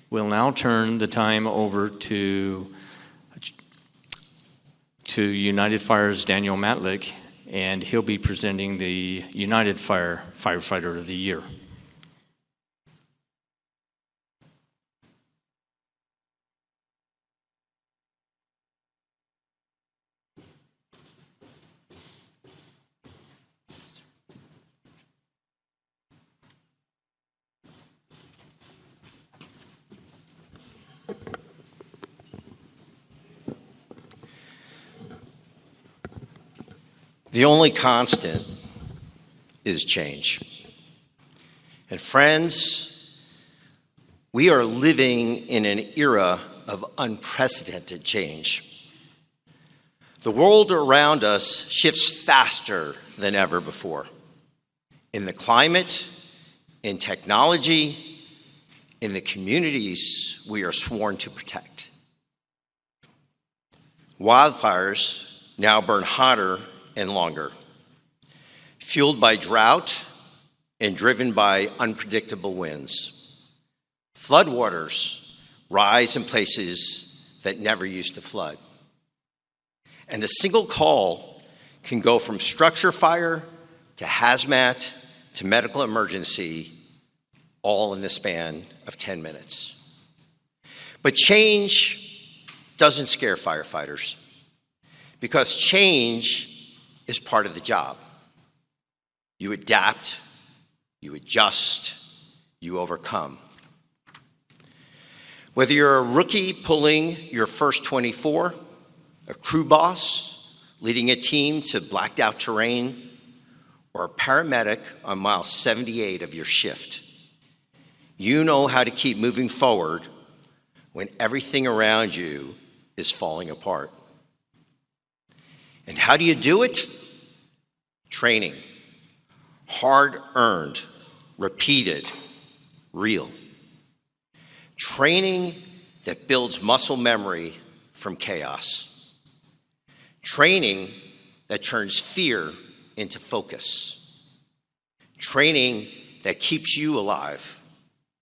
We'll now turn the time over to United Fire's Daniel Matlick, and he'll be presenting the United Fire Firefighter of the Year. The only constant is change. And friends, we are living in an era of unprecedented change. The world around us shifts faster than ever before. In the climate, in technology, in the communities we are sworn to protect. Wildfires now burn hotter and longer, fueled by drought and driven by unpredictable winds. Floodwaters rise in places that never used to flood. And a single call can go from structure fire to hazmat to medical emergency, all in the span of 10 minutes. But change doesn't scare firefighters, because change is part of the job. You adapt, you adjust, you overcome. Whether you're a rookie pulling your first 24, a crew boss leading a team to blacked out terrain, or a paramedic on mile 78 of your shift, you know how to keep moving forward when everything around you is falling apart. And how do you do it? Training. Hard-earned, repeated, real. Training that builds muscle memory from chaos. Training that turns fear into focus. Training that keeps you alive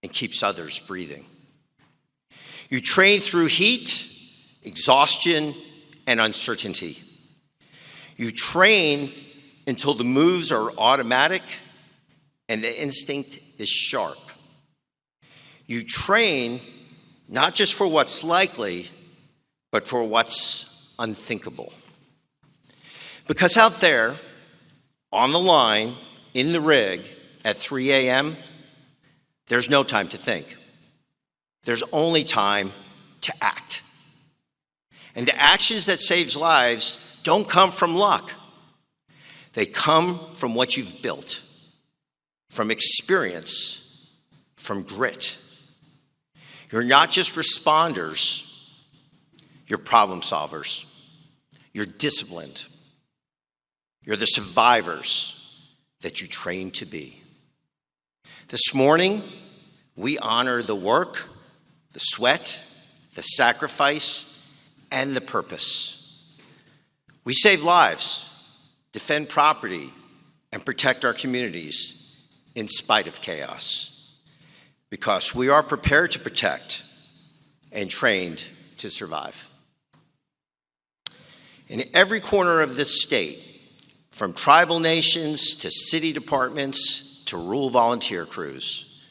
and keeps others breathing. You train through heat, exhaustion, and uncertainty. You train until the moves are automatic and the instinct is sharp. You train not just for what's likely, but for what's unthinkable. Because out there, on the line, in the rig, at 3 a.m., there's no time to think. There's only time to act. And the actions that saves lives don't come from luck. They come from what you've built, from experience, from grit. You're not just responders, you're problem solvers. You're disciplined. You're the survivors that you train to be. This morning, we honor the work, the sweat, the sacrifice, and the purpose. We save lives, defend property, and protect our communities in spite of chaos, because we are prepared to protect and trained to survive. In every corner of this state, from tribal nations to city departments to rural volunteer crews,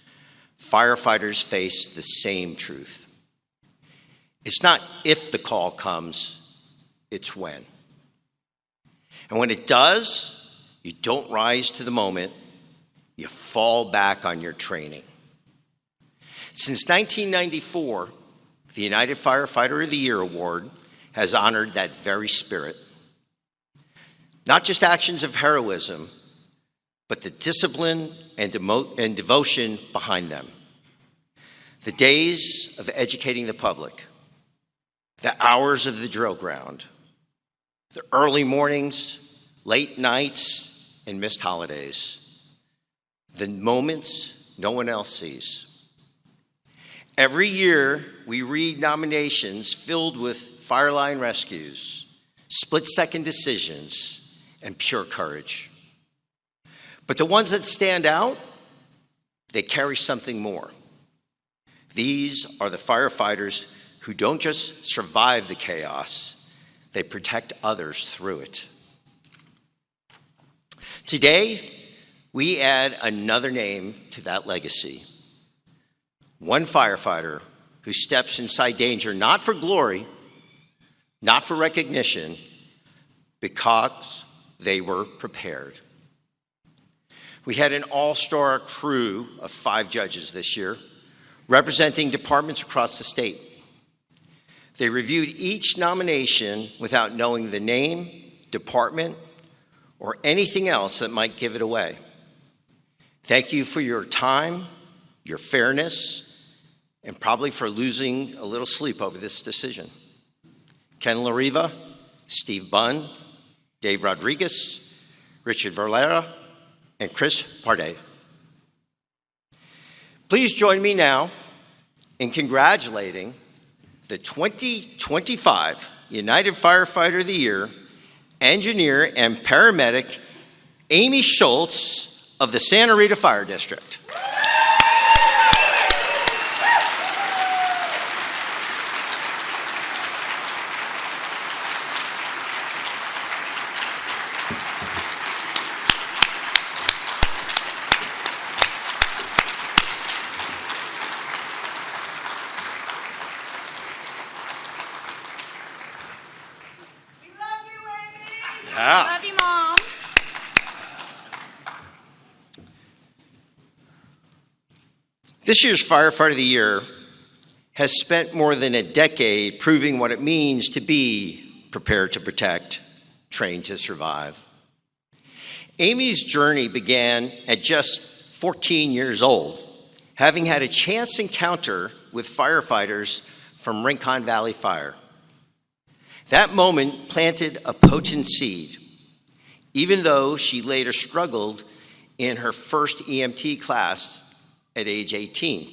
firefighters face the same truth. It's not if the call comes, it's when. And when it does, you don't rise to the moment, you fall back on your training. Since 1994, the United Firefighter of the Year Award has honored that very spirit. Not just actions of heroism, but the discipline and devotion behind them. The days of educating the public, the hours of the drill ground, the early mornings, late nights, and missed holidays, the moments no one else sees. Every year, we read nominations filled with fireline rescues, split-second decisions, and pure courage. But the ones that stand out, they carry something more. These are the firefighters who don't just survive the chaos, they protect others through it. Today, we add another name to that legacy. One firefighter who steps inside danger not for glory, not for recognition, because they were prepared. We had an all-star crew of 5 judges this year, representing departments across the state. They reviewed each nomination without knowing the name, department, or anything else that might give it away. Thank you for your time, your fairness, and probably for losing a little sleep over this decision. Ken Lariva, Steve Bunn, Dave Rodriguez, Richard Valera, and Chris Parday. Please join me now in congratulating the 2025 United Firefighter of the Year, engineer and paramedic Amy Shultz of the Santa Rita Fire District. Love you, Mom. This year's Firefighter of the Year has spent more than a decade proving what it means to be prepared to protect, trained to survive. Amy's journey began at just 14 years old, having had a chance encounter with firefighters from Rincon Valley Fire. That moment planted a potent seed, even though she later struggled in her first EMT class at age 18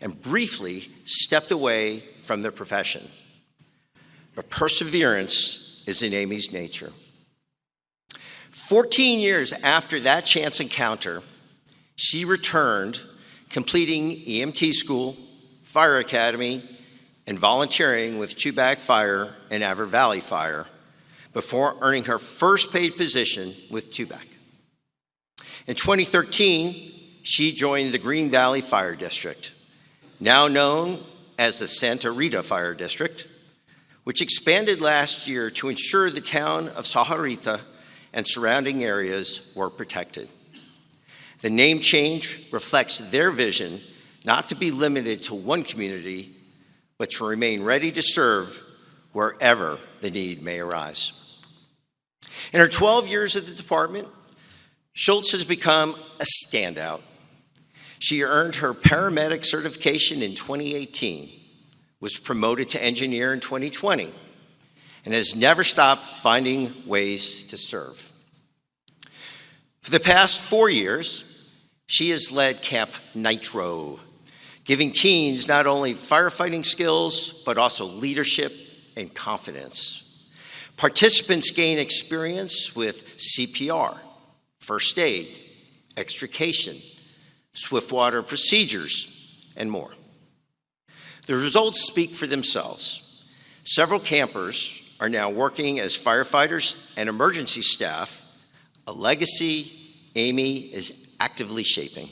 and briefly stepped away from the profession. But perseverance is in Amy's nature. 14 years after that chance encounter, she returned, completing EMT school, fire academy, and volunteering with Tubac Fire and Avon Valley Fire before earning her first paid position with Tubac. In 2013, she joined the Green Valley Fire District, now known as the Santa Rita Fire District, which expanded last year to ensure the town of Sahuarita and surrounding areas were protected. The name change reflects their vision not to be limited to one community, but to remain ready to serve wherever the need may arise. In her 12 years at the department, Shultz has become a standout. She earned her paramedic certification in 2018, was promoted to engineer in 2020, and has never stopped finding ways to serve. For the past 4 years, she has led Camp Nitro, giving teens not only firefighting skills, but also leadership and confidence. Participants gain experience with CPR, first aid, extrication, swiftwater procedures, and more. The results speak for themselves. Several campers are now working as firefighters and emergency staff, a legacy Amy is actively shaping.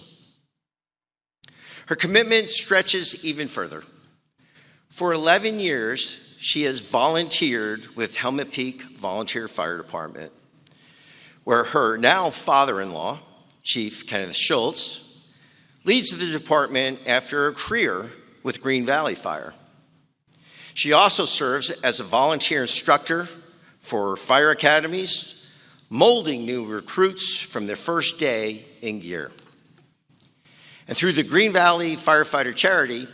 Her commitment stretches even further. For 11 years, she has volunteered with Helmet Peak Volunteer Fire Department, where her now father-in-law, Chief Kenneth Shultz, leads the department after a career with Green Valley Fire. She also serves as a volunteer instructor for fire academies, molding new recruits from their first day in gear. And through the Green Valley Firefighter Charity,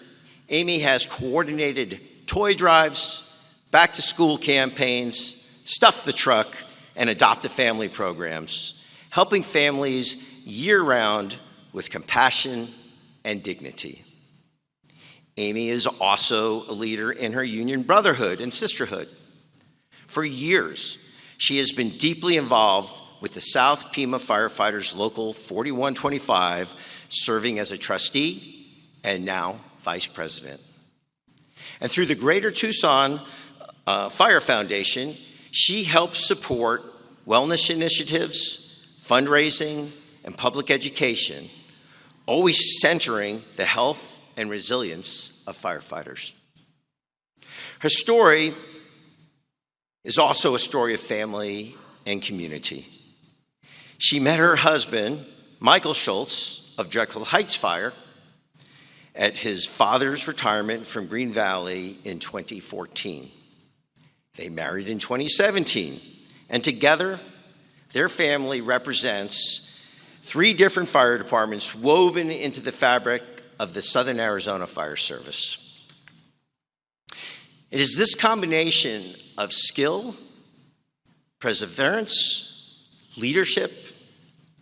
Amy has coordinated toy drives, back-to-school campaigns, Stuff the Truck, and Adopt a Family programs, helping families year-round with compassion and dignity. Amy is also a leader in her union brotherhood and sisterhood. For years, she has been deeply involved with the South Pima Firefighters Local 4125, serving as a trustee and now Vice President. And through the Greater Tucson Fire Foundation, she helps support wellness initiatives, fundraising, and public education, always centering the health and resilience of firefighters. Her story is also a story of family and community. She met her husband, Michael Shultz of Jekyll Heights Fire, at his father's retirement from Green Valley in 2014. They married in 2017, and together, their family represents 3 different fire departments woven into the fabric of the Southern Arizona Fire Service. It is this combination of skill, perseverance, leadership,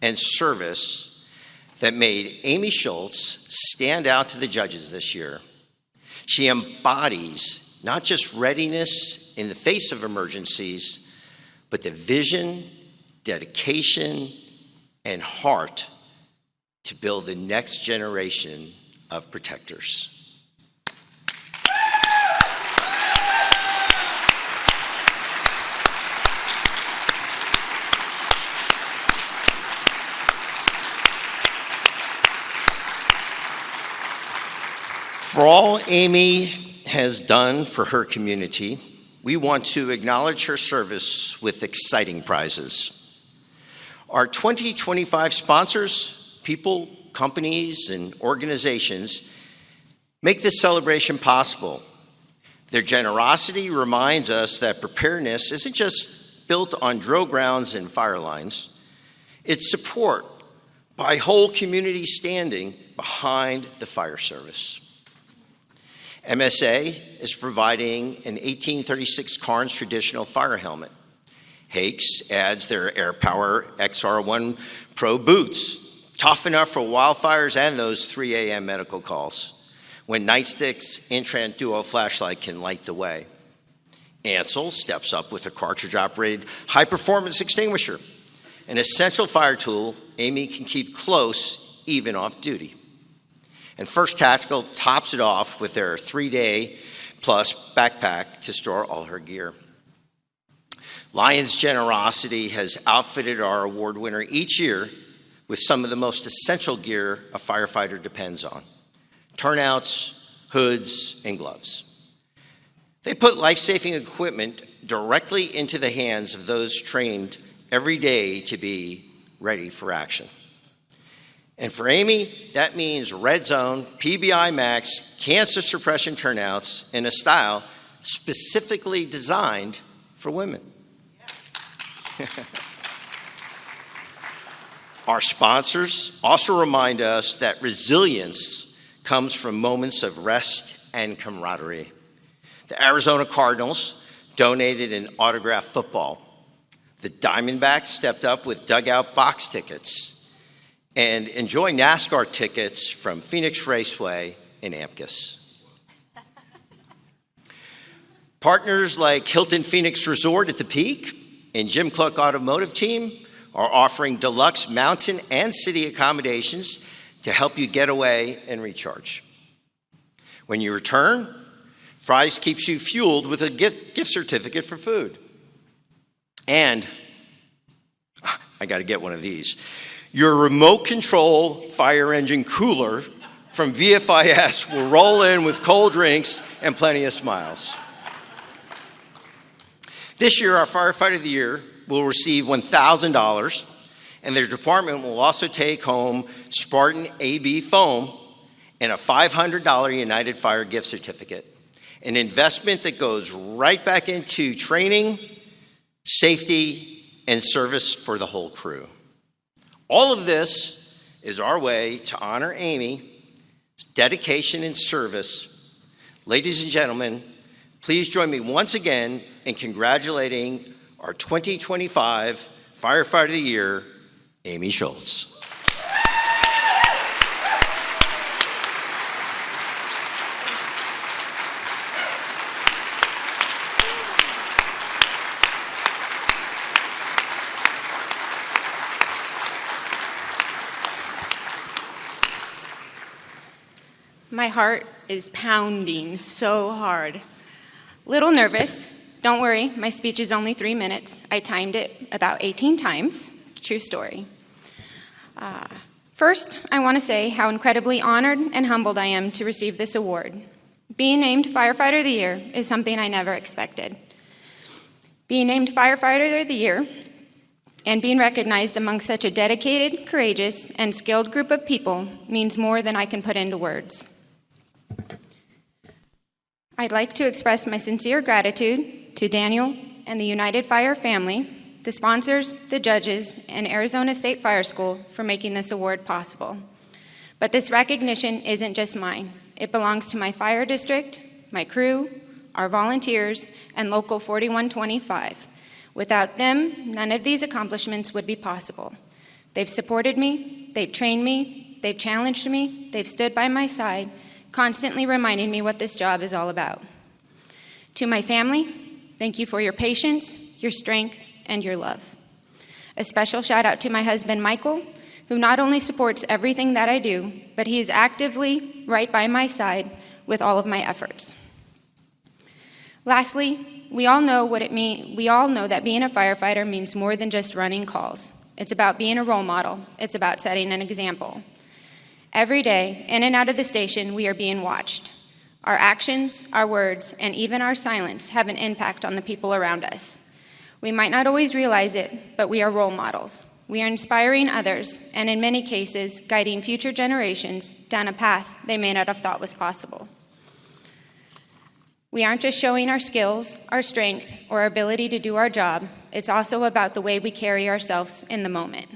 and service that made Amy Shultz stand out to the judges this year. She embodies not just readiness in the face of emergencies, but the vision, dedication, and heart to build the next generation of protectors. For all Amy has done for her community, we want to acknowledge her service with exciting prizes. Our 2025 sponsors, people, companies, and organizations make this celebration possible. Their generosity reminds us that preparedness isn't just built on drill grounds and fire lines. It's support by whole community standing behind the fire service. MSA is providing an 1836 Carnes traditional fire helmet. Hakes adds their AirPower XR1 Pro boots, tough enough for wildfires and those 3 a.m. medical calls, when Nightstick's Intrant Duo flashlight can light the way. Ansel steps up with a cartridge-operated high-performance extinguisher, an essential fire tool Amy can keep close even off duty. And First Tactical tops it off with their 3-day-plus backpack to store all her gear. Lion's generosity has outfitted our award winner each year with some of the most essential gear a firefighter depends on: turnouts, hoods, and gloves. They put life-saving equipment directly into the hands of those trained every day to be ready for action. And for Amy, that means Red Zone, PBI Max, cancer suppression turnouts in a style specifically designed for women. Our sponsors also remind us that resilience comes from moments of rest and camaraderie. The Arizona Cardinals donated an autographed football. The Diamondbacks stepped up with dugout box tickets. And enjoy NASCAR tickets from Phoenix Raceway in Amicus. Partners like Hilton Phoenix Resort at the Peak and Jim Cluck Automotive Team are offering deluxe mountain and city accommodations to help you get away and recharge. When you return, Fry's keeps you fueled with a gift certificate for food. And I got to get one of these. Your remote control fire engine cooler from VFIS will roll in with cold drinks and plenty of smiles. This year, our Firefighter of the Year will receive $1,000, and their department will also take home Spartan AB foam and a $500 United Fire gift certificate, an investment that goes right back into training, safety, and service for the whole crew. All of this is our way to honor Amy's dedication and service. Ladies and gentlemen, please join me once again in congratulating our 2025 Firefighter of the Year, Amy Shultz. My heart is pounding so hard. Little nervous. Don't worry, my speech is only 3 minutes. I timed it about 18 times. True story. First, I want to say how incredibly honored and humbled I am to receive this award. Being named Firefighter of the Year is something I never expected. Being named Firefighter of the Year and being recognized among such a dedicated, courageous, and skilled group of people means more than I can put into words. I'd like to express my sincere gratitude to Daniel and the United Fire family, the sponsors, the judges, and Arizona State Fire School for making this award possible. But this recognition isn't just mine. It belongs to my fire district, my crew, our volunteers, and Local 4125. Without them, none of these accomplishments would be possible. They've supported me, they've trained me, they've challenged me, they've stood by my side, constantly reminding me what this job is all about. To my family, thank you for your patience, your strength, and your love. A special shout out to my husband, Michael, who not only supports everything that I do, but he is actively right by my side with all of my efforts. Lastly, we all know that being a firefighter means more than just running calls. It's about being a role model. It's about setting an example. Every day, in and out of the station, we are being watched. Our actions, our words, and even our silence have an impact on the people around us. We might not always realize it, but we are role models. We are inspiring others, and in many cases, guiding future generations down a path they may not have thought was possible. We aren't just showing our skills, our strength, or our ability to do our job. It's also about the way we carry ourselves in the moment.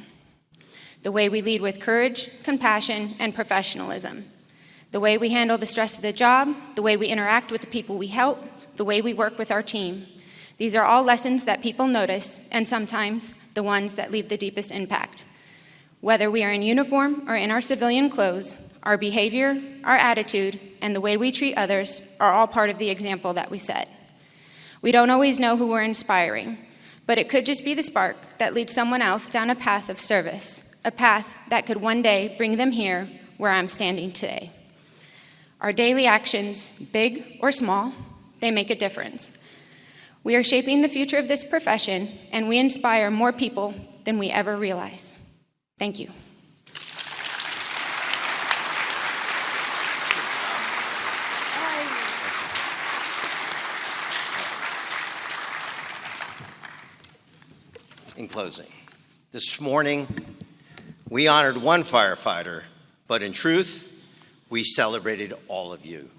The way we lead with courage, compassion, and professionalism. The way we handle the stress of the job, the way we interact with the people we help, the way we work with our team. These are all lessons that people notice, and sometimes the ones that leave the deepest impact. Whether we are in uniform or in our civilian clothes, our behavior, our attitude, and the way we treat others are all part of the example that we set. We don't always know who we're inspiring, but it could just be the spark that leads someone else down a path of service, a path that could one day bring them here where I'm standing today. Our daily actions, big or small, they make a difference. We are shaping the future of this profession, and we inspire more people than we ever realize. Thank you. In closing, this morning, we honored one firefighter, but in truth, we celebrated all of you.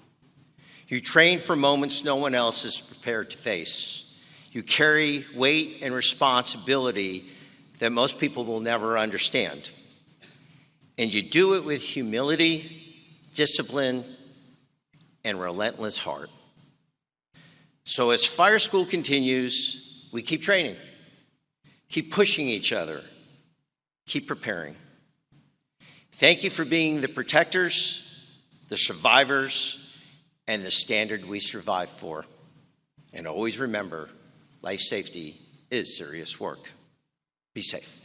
You trained for moments no one else is prepared to face. You carry weight and responsibility that most people will never understand. And you do it with humility, discipline, and relentless heart. So as fire school continues, we keep training. Keep pushing each other. Keep preparing. Thank you for being the protectors, the survivors, and the standard we survive for. And always remember, life safety is serious work. Be safe.